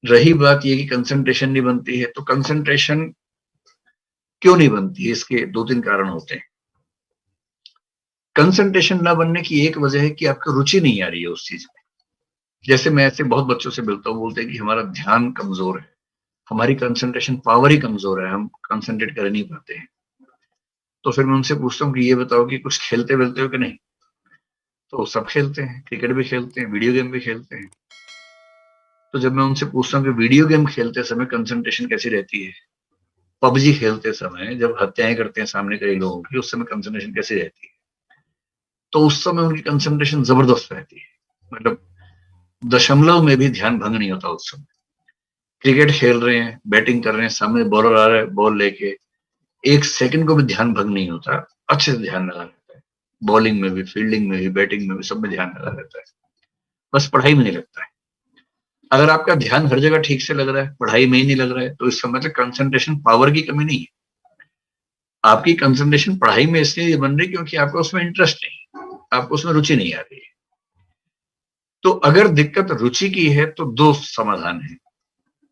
रही बात ये कि कंसंट्रेशन नहीं बनती है, तो कंसंट्रेशन क्यों नहीं बनती है, इसके 2-3 कारण होते हैं। कंसंट्रेशन ना बनने की एक वजह है कि आपको रुचि नहीं आ रही है उस चीज में। जैसे मैं ऐसे बहुत बच्चों से मिलता हूँ, बोलते हैं कि हमारा ध्यान कमजोर है, हमारी कंसंट्रेशन पावर ही कमजोर है, हम कंसंट्रेट कर नहीं पाते हैं। तो फिर मैं उनसे पूछता हूँ कि ये बताओ कि कुछ खेलते वेलते हो कि नहीं? तो सब खेलते हैं, क्रिकेट भी खेलते हैं, वीडियो गेम भी खेलते हैं। तो जब मैं उनसे पूछता हूँ कि वीडियो गेम खेलते समय कंसंट्रेशन कैसी रहती है, पबजी खेलते समय जब हत्याएं करते हैं सामने कई लोगों की, उस समय कंसंट्रेशन कैसी रहती है? तो उस समय उनकी कंसंट्रेशन जबरदस्त रहती है, मतलब दशमलव में भी ध्यान भंग नहीं होता उस समय। क्रिकेट खेल रहे हैं, बैटिंग कर रहे हैं, सामने बॉलर आ रहा है बॉल लेके, एक सेकंड को भी ध्यान भंग नहीं होता, अच्छे से ध्यान लगा रहता है। बॉलिंग में भी, फील्डिंग में भी, बैटिंग में भी, सब में ध्यान लगा रहता है। बस पढ़ाई में नहीं लगता है। अगर आपका ध्यान हर जगह ठीक से लग रहा है, पढ़ाई में ही नहीं लग रहा है, तो इसका मतलब कंसंट्रेशन पावर की कमी नहीं है। आपकी कंसंट्रेशन पढ़ाई में इसलिए बन रही क्योंकि आपको उसमें इंटरेस्ट नहीं, आपको उसमें रुचि नहीं आ रही है। तो अगर दिक्कत रुचि की है तो 2 समाधान है।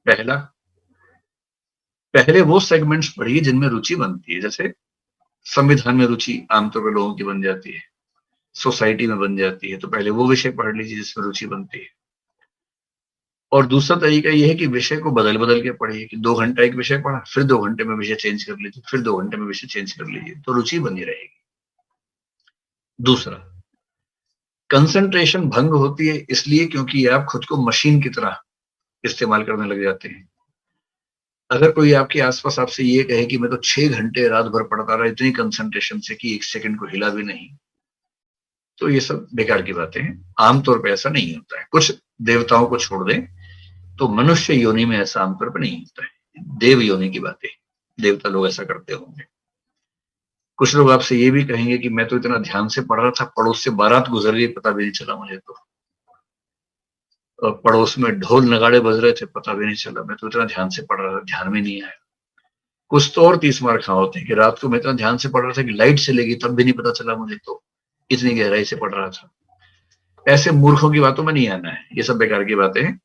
पहला, पहले वो सेगमेंट्स पढ़िए जिनमें रुचि बनती है। जैसे संविधान में रुचि आमतौर पर लोगों की बन जाती है, सोसाइटी में बन जाती है, तो पहले वो विषय पढ़ लीजिए जिसमें रुचि बनती है। और दूसरा तरीका ये है कि विषय को बदल बदल के पढ़िए, कि 2 घंटा एक विषय पढ़ा, फिर 2 घंटे में विषय चेंज कर लीजिए, फिर 2 घंटे में विषय चेंज कर लीजिए, तो रुचि बनी रहेगी। दूसरा, कंसंट्रेशन भंग होती है इसलिए क्योंकि आप खुद को मशीन की तरह इस्तेमाल करने लग जाते हैं। अगर कोई आपके आसपास आपसे ये कहे कि मैं तो 6 घंटे रात भर पढ़ता रहा इतनी कंसंट्रेशन से कि 1 सेकंड को हिला भी नहीं, तो ये सब बेकार की बातें हैं। आमतौर पे ऐसा नहीं होता है। कुछ देवताओं को छोड़ दें तो मनुष्य योनि में ऐसा आमतौर पर नहीं होता है। देव योनि की बातें, देवता लोग ऐसा करते होंगे। कुछ लोग आपसे ये भी कहेंगे कि मैं तो इतना ध्यान से पढ़ रहा था, पड़ोस से बारात गुजर गई, पता भी नहीं चला मुझे तो। और पड़ोस में ढोल नगाड़े बज रहे थे, पता भी नहीं चला, मैं तो इतना ध्यान से पढ़ रहा था, ध्यान में नहीं आया। कुछ तो और 30 मार खा होते हैं कि रात को मैं इतना ध्यान से पढ़ रहा था कि लाइट चलेगी तब भी नहीं पता चला मुझे, तो इतनी गहराई से पढ़ रहा था। ऐसे मूर्खों की बातों में नहीं आना है, ये सब बेकार की बातें हैं।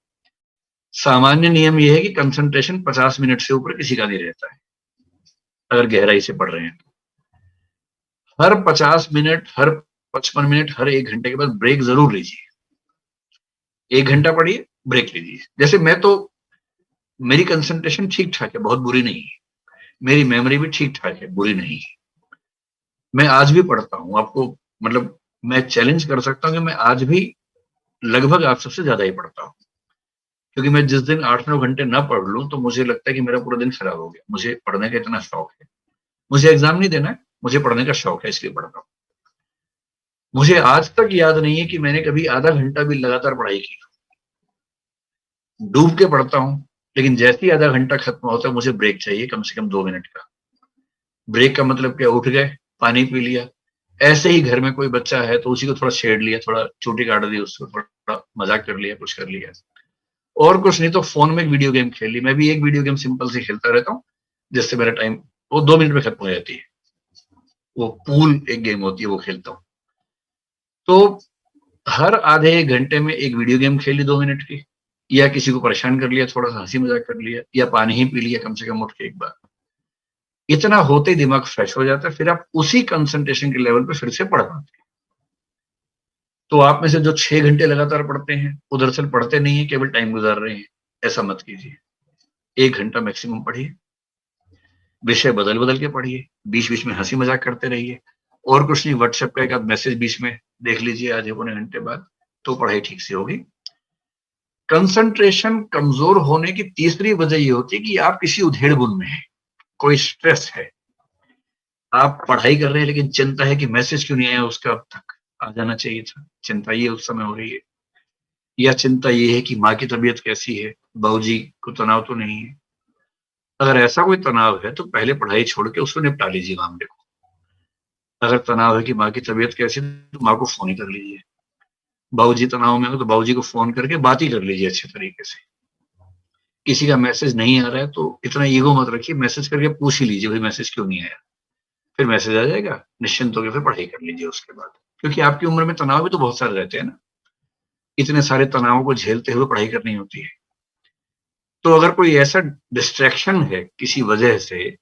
सामान्य नियम ये है कि कंसंट्रेशन 50 मिनट से ऊपर किसी का नहीं रहता है अगर गहराई से पढ़ रहे हैं। हर 50 मिनट, हर 55 मिनट, हर 1 घंटे के बाद ब्रेक जरूर लीजिए। 1 घंटा पढ़िए, ब्रेक लीजिए। जैसे मैं तो, मेरी कंसंट्रेशन ठीक ठाक है, बहुत बुरी नहीं है। मेरी मेमोरी भी ठीक ठाक है, बुरी नहीं है। मैं आज भी पढ़ता हूँ, आपको मतलब मैं चैलेंज कर सकता हूँ कि मैं आज भी लगभग आप सबसे ज्यादा ही पढ़ता हूँ। क्योंकि मैं जिस दिन 8-9 घंटे ना पढ़ लूं तो मुझे लगता है कि मेरा पूरा दिन खराब हो गया। मुझे पढ़ने का इतना शौक है, मुझे एग्जाम नहीं देना है, मुझे पढ़ने का शौक है, इसलिए पढ़ता हूँ। मुझे आज तक याद नहीं है कि मैंने कभी आधा घंटा भी लगातार पढ़ाई की। डूब के पढ़ता हूँ, लेकिन जैसे ही आधा घंटा खत्म होता है मुझे ब्रेक चाहिए, कम से कम 2 मिनट का। ब्रेक का मतलब क्या, उठ गए, पानी पी लिया, ऐसे ही घर में कोई बच्चा है तो उसी को थोड़ा छेड़ लिया, थोड़ा चोटी काट दी, उसको थोड़ा मजाक कर लिया, कुछ कर लिया, और कुछ नहीं तो फोन में एक वीडियो गेम खेल ली। मैं भी एक वीडियो गेम सिंपल से खेलता रहता हूँ, जिससे मेरा टाइम वो 2 मिनट में खत्म हो जाती है। वो पूल एक गेम होती है, वो खेलता हूँ। तो हर आधे 1 घंटे में एक वीडियो गेम खेली 2 मिनट की, या किसी को परेशान कर लिया, थोड़ा सा हंसी मजाक कर लिया, या पानी ही पी लिया कम से कम उठ के एक बार। इतना होते ही दिमाग फ्रेश हो जाता है, फिर आप उसी कंसंट्रेशन के लेवल पे फिर से पढ़ पाते हैं। तो आप में से जो 6 घंटे लगातार पढ़ते हैं, वो दरअसल पढ़ते नहीं है, केवल टाइम गुजार रहे हैं। ऐसा मत कीजिए। 1 घंटा मैक्सिमम पढ़िए, विषय बदल बदल के पढ़िए, बीच बीच में हंसी मजाक करते रहिए, और कुछ नहीं, व्हाट्सएप का एक आध मैसेज बीच में देख लीजिए आधे पौने घंटे बाद, तो पढ़ाई ठीक से होगी। कंसंट्रेशन कमजोर होने की तीसरी वजह ये होती है कि आप किसी उधेड़ बुन में हैं, कोई स्ट्रेस है। आप पढ़ाई कर रहे हैं लेकिन चिंता है कि मैसेज क्यों नहीं आया उसका, अब तक आ जाना चाहिए था, चिंता ये उस समय हो रही है। या चिंता ये है कि माँ की तबीयत कैसी है, बाबूजी को तनाव तो नहीं है। अगर ऐसा कोई तनाव है तो पहले पढ़ाई छोड़ के उसको निपटा लीजिए मामले को। अगर तनाव है कि माँ की तबीयत कैसी है तो माँ को फोन ही कर लीजिए। बाबूजी तनाव में हो तो बाबूजी को फोन करके बात ही कर लीजिए अच्छे तरीके से। किसी का मैसेज नहीं आ रहा है तो इतना ईगो मत रखिए, मैसेज करके पूछ ही लीजिए भाई मैसेज क्यों नहीं आया। फिर मैसेज आ जाएगा, निश्चिंत होकर फिर पढ़ाई कर लीजिए उसके बाद। क्योंकि आपकी उम्र में तनाव भी तो बहुत सारे रहते हैं ना, इतने सारे तनावों को झेलते हुए पढ़ाई करनी होती है। तो अगर कोई ऐसा डिस्ट्रैक्शन है किसी वजह से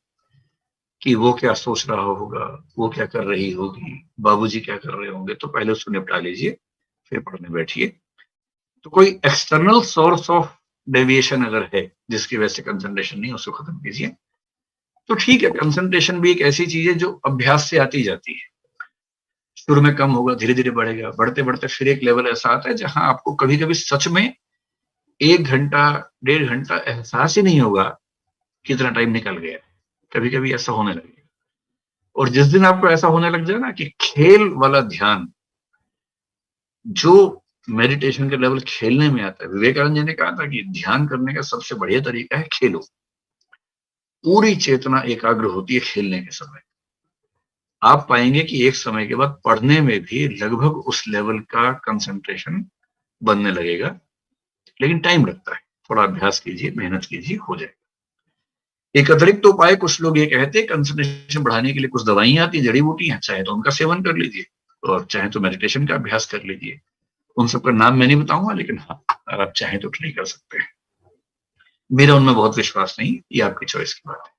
कि वो क्या सोच रहा होगा, वो क्या कर रही होगी, बाबूजी क्या कर रहे होंगे, तो पहले उसको निपटा लीजिए, फिर पढ़ने बैठिए। तो कोई एक्सटर्नल सोर्स ऑफ डेविएशन अगर है जिसकी वजह से कंसंट्रेशन नहीं, उसको खत्म कीजिए। तो ठीक है, कंसंट्रेशन भी एक ऐसी चीज है जो अभ्यास से आती जाती है। शुरू में कम होगा, धीरे धीरे बढ़ेगा, बढ़ते बढ़ते फिर एक लेवल ऐसा आता है जहां आपको कभी कभी सच में 1 घंटा 1.5 घंटा एहसास ही नहीं होगा कितना टाइम निकल गया। कभी कभी ऐसा होने लगेगा। और जिस दिन आपको ऐसा होने लग जाए ना कि खेल वाला ध्यान, जो मेडिटेशन के लेवल खेलने में आता है, विवेकानंद जी ने कहा था कि ध्यान करने का सबसे बढ़िया तरीका है खेलो। पूरी चेतना एकाग्र होती है खेलने के समय। आप पाएंगे कि एक समय के बाद पढ़ने में भी लगभग उस लेवल का कंसंट्रेशन बनने लगेगा, लेकिन टाइम लगता है। थोड़ा अभ्यास कीजिए, मेहनत कीजिए, हो जाएगा। एक अतिरिक्त उपाय कुछ लोग ये कहते हैं, कंसंट्रेशन बढ़ाने के लिए कुछ दवाइयां आती, जड़ी बूटियां, चाहे तो उनका सेवन कर लीजिए और चाहे तो मेडिटेशन का अभ्यास कर लीजिए। उन सबका नाम मैं नहीं बताऊंगा, लेकिन हाँ, अगर आप चाहें तो ट्राई कर सकते हैं। मेरा उनमें बहुत विश्वास नहीं, ये आपकी चॉइस की बात है।